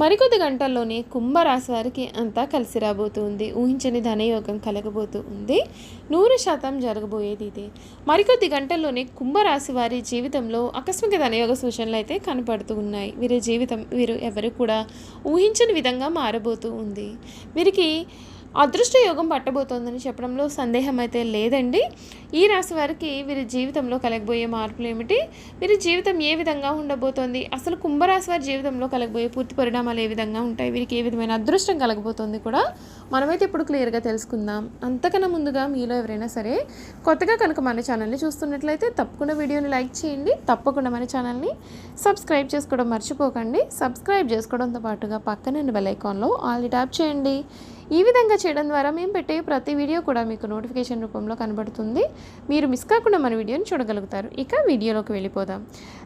మరికొద్ది గంటల్లోనే కుంభరాశి వారికి అంతా కలిసి రాబోతుంది. ఊహించని ధనయోగం కలగబోతూ ఉంది. 100% జరగబోయేది ఇదే. మరికొద్ది గంటల్లోనే కుంభరాశి వారి జీవితంలో ఆకస్మిక ధనయోగ సూచనలు అయితే కనపడుతూ ఉన్నాయి. వీరు ఎవరు కూడా ఊహించని విధంగా మారబోతూ ఉంది. వీరికి అదృష్ట యోగం పట్టబోతోందని చెప్పడంలో సందేహం అయితే లేదండి. ఈ రాశి వారికి వీరి జీవితంలో కలగబోయే మార్పులు ఏమిటి, వీరి జీవితం ఏ విధంగా ఉండబోతోంది, అసలు కుంభరాశి వారి జీవితంలో కలగబోయే పూర్తి పరిణామాలు ఏ విధంగా ఉంటాయి, వీరికి ఏ విధమైన అదృష్టం కలగబోతోంది కూడా మనమైతే ఇప్పుడు క్లియర్గా తెలుసుకుందాం. అంతకన్నా ముందుగా మీలో ఎవరైనా సరే కొత్తగా కనుక మన ఛానల్ని చూస్తున్నట్లయితే తప్పకుండా వీడియోని లైక్ చేయండి. తప్పకుండా మన ఛానల్ని సబ్స్క్రైబ్ చేసుకోవడం మర్చిపోకండి. సబ్స్క్రైబ్ చేసుకోవడంతో పాటుగా పక్కన బెల్ ఐకాన్లో ఆల్ ట్యాప్ చేయండి. ఈ విధంగా చేయడం ద్వారా మేము పెట్టే ప్రతి వీడియో కూడా మీకు నోటిఫికేషన్ రూపంలో కనబడుతుంది. మీరు మిస్ కాకుండా మన వీడియోని చూడగలుగుతారు. ఇక వీడియోలోకి వెళ్ళిపోదాం.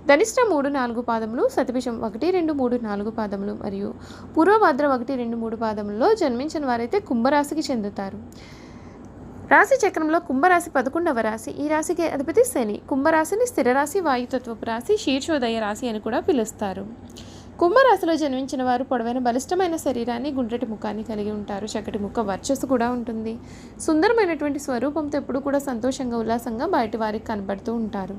ధనిష్ట 3-4 పాదములు, శతభిషం 1-2-3-4 పాదములు మరియు పూర్వభద్ర 1-2-3 పాదములలో జన్మించిన వారైతే కుంభరాశికి చెందుతారు. రాశి చక్రంలో కుంభరాశి 11వ రాశి. ఈ రాశికి అధిపతి శని. కుంభరాశిని స్థిర రాశి, వాయుతత్వపు రాశి, శీర్షోదయ రాశి అని కూడా పిలుస్తారు. కుంభరాశిలో జన్మించిన వారు పొడవైన బలిష్టమైన శరీరాన్ని, గుండ్రటి ముఖాన్ని కలిగి ఉంటారు. చక్కటి ముఖ వర్చస్సు కూడా ఉంటుంది. సుందరమైనటువంటి స్వరూపంతో ఎప్పుడు కూడా సంతోషంగా, ఉల్లాసంగా బయటి వారికి కనబడుతూ ఉంటారు.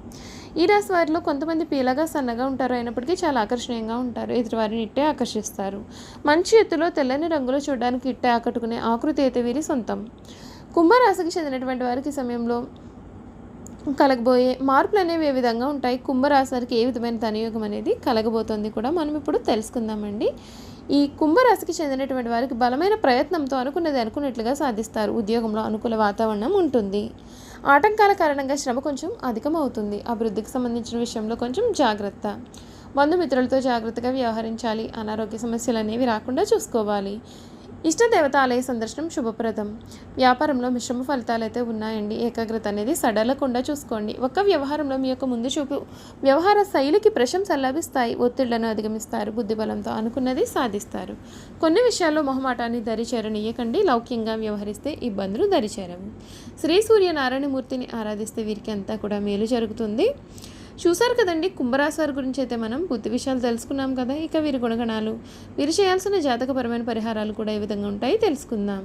ఈ రాశి వారిలో కొంతమంది పీలగా, సన్నగా ఉంటారు. అయినప్పటికీ చాలా ఆకర్షణీయంగా ఉంటారు. ఎదుటివారిని ఇట్టే ఆకర్షిస్తారు. మంచి ఎత్తులో తెల్లని రంగులో చూడడానికి ఇట్టే ఆకట్టుకునే ఆకృతి అయితే వీరి సొంతం. కుంభరాశికి చెందినటువంటి వారికి సమయంలో కలగబోయే మార్పులు అనేవి ఏ విధంగా ఉంటాయి, కుంభరాశి వారికి ఏ విధమైన ధనయోగం అనేది కలగబోతోంది కూడా మనం ఇప్పుడు తెలుసుకుందామండి. ఈ కుంభరాశికి చెందినటువంటి వారికి బలమైన ప్రయత్నంతో అనుకున్నది అనుకున్నట్లుగా సాధిస్తారు. ఉద్యోగంలో అనుకూల వాతావరణం ఉంటుంది. ఆటంకాల కారణంగా శ్రమ కొంచెం అధికమవుతుంది. అభివృద్ధికి సంబంధించిన విషయంలో కొంచెం జాగ్రత్త. బంధుమిత్రులతో జాగ్రత్తగా వ్యవహరించాలి. అనారోగ్య సమస్యలు అనేవి రాకుండా చూసుకోవాలి. ఇష్టదేవత ఆలయ సందర్శనం శుభప్రదం. వ్యాపారంలో మిశ్రమ ఫలితాలు అయితే ఉన్నాయండి. ఏకాగ్రత అనేది సడలకుండా చూసుకోండి. ఒక్క వ్యవహారంలో మీ యొక్క ముందు చూపు వ్యవహార శైలికి ప్రశంసలు లభిస్తాయి. ఒత్తిళ్లను అధిగమిస్తారు. బుద్ధిబలంతో అనుకున్నది సాధిస్తారు. కొన్ని విషయాల్లో మొహమాటాన్ని దరిచేరనీయకండి. లౌక్యంగా వ్యవహరిస్తే ఇబ్బందులు దరిచేరవు. శ్రీ సూర్యనారాయణమూర్తిని ఆరాధిస్తే వీరికి అంతా కూడా మేలు జరుగుతుంది. చూసారు కదండి, కుంభరాశి వారి గురించి అయితే మనం పూర్తి విషయాలు తెలుసుకున్నాం కదా. ఇక వీరి గుణగణాలు, వీరు చేయాల్సిన జాతకపరమైన పరిహారాలు కూడా ఏ విధంగా ఉంటాయి తెలుసుకుందాం.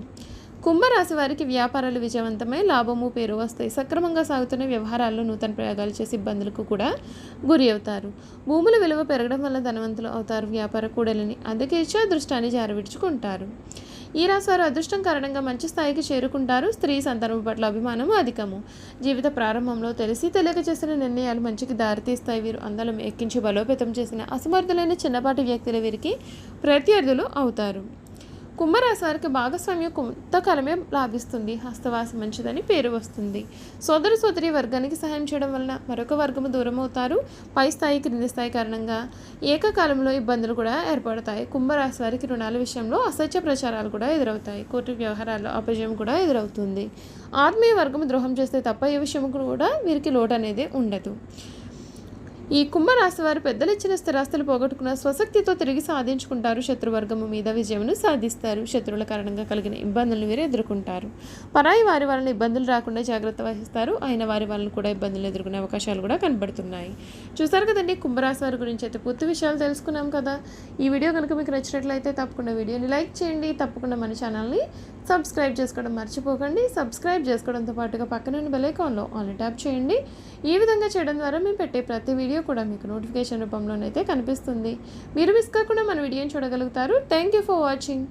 కుంభరాశి వారికి వ్యాపారాలు విజయవంతమై లాభము, పేరు వస్తాయి. సక్రమంగా సాగుతున్న వ్యవహారాల్లో నూతన ప్రయోగాలు చేసి ఇబ్బందులకు కూడా గురి అవుతారు. భూముల విలువ పెరగడం వల్ల ధనవంతులు అవుతారు. వ్యాపార కూడలిని అందుకే అదృష్టాన్ని జారవిడుచుకుంటారు. ఈ రాశి వారు అదృష్టం కారణంగా మంచి స్థాయికి చేరుకుంటారు. స్త్రీ సంతానం పట్ల అభిమానము అధికము. జీవిత ప్రారంభంలో తెలిసి తెలియక చేసిన నిర్ణయాలు మంచికి దారితీస్తాయి. వీరు అందలం ఎక్కించి బలోపేతం చేసిన అసమర్థులైన చిన్నపాటి వ్యక్తులు వీరికి ప్రత్యర్థులు అవుతారు. కుంభరాశి వారికి భాగస్వామ్యం కొంతకాలమే లాభిస్తుంది. హస్తవాసి మంచిదని పేరు వస్తుంది. సోదరి వర్గానికి సహాయం చేయడం వలన మరొక వర్గము దూరం అవుతారు. పై స్థాయి, క్రింది స్థాయి కారణంగా ఏకకాలంలో ఇబ్బందులు కూడా ఏర్పడతాయి. కుంభరాశి వారికి రుణాల విషయంలో అసత్య ప్రచారాలు కూడా ఎదురవుతాయి. కోర్టు వ్యవహారాల్లో అపజయం కూడా ఎదురవుతుంది. ఆత్మీయ వర్గము ద్రోహం చేస్తే తప్ప ఏ విషయం కూడా వీరికి లోటు అనేది ఉండదు. ఈ కుంభరాశి వారు పెద్దలు ఇచ్చిన స్థిరాస్తులు పోగొట్టుకున్న స్వశక్తితో తిరిగి సాధించుకుంటారు. శత్రువర్గము మీద విజయమును సాధిస్తారు. శత్రువుల కారణంగా కలిగిన ఇబ్బందులను వీరు ఎదుర్కొంటారు. పరాయి వారి వలన ఇబ్బందులు రాకుండా జాగ్రత్త వహిస్తారు. అయిన వారి వలన కూడా ఇబ్బందులు ఎదుర్కొనే అవకాశాలు కూడా కనబడుతున్నాయి. చూసారు కదండి, కుంభరాశి వారి గురించి అయితే పూర్తి విషయాలు తెలుసుకున్నాం కదా. ఈ వీడియో కనుక మీకు నచ్చినట్లయితే తప్పకుండా వీడియోని లైక్ చేయండి. తప్పకుండా మన ఛానల్ని సబ్స్క్రైబ్ చేసుకోవడం మర్చిపోకండి. సబ్స్క్రైబ్ చేసుకోవడంతో పాటుగా పక్కన బెల్ ఐకాన్లో ఆల్ ట్యాప్ చేయండి. ఈ విధంగా చేయడం ద్వారా మేము పెట్టే ప్రతి వీడియో కూడా మీకు నోటిఫికేషన్ రూపంలోనైతే కనిపిస్తుంది. మీరు మిస్ కాకుండా మన వీడియోని చూడగలుగుతారు. Thank you for watching.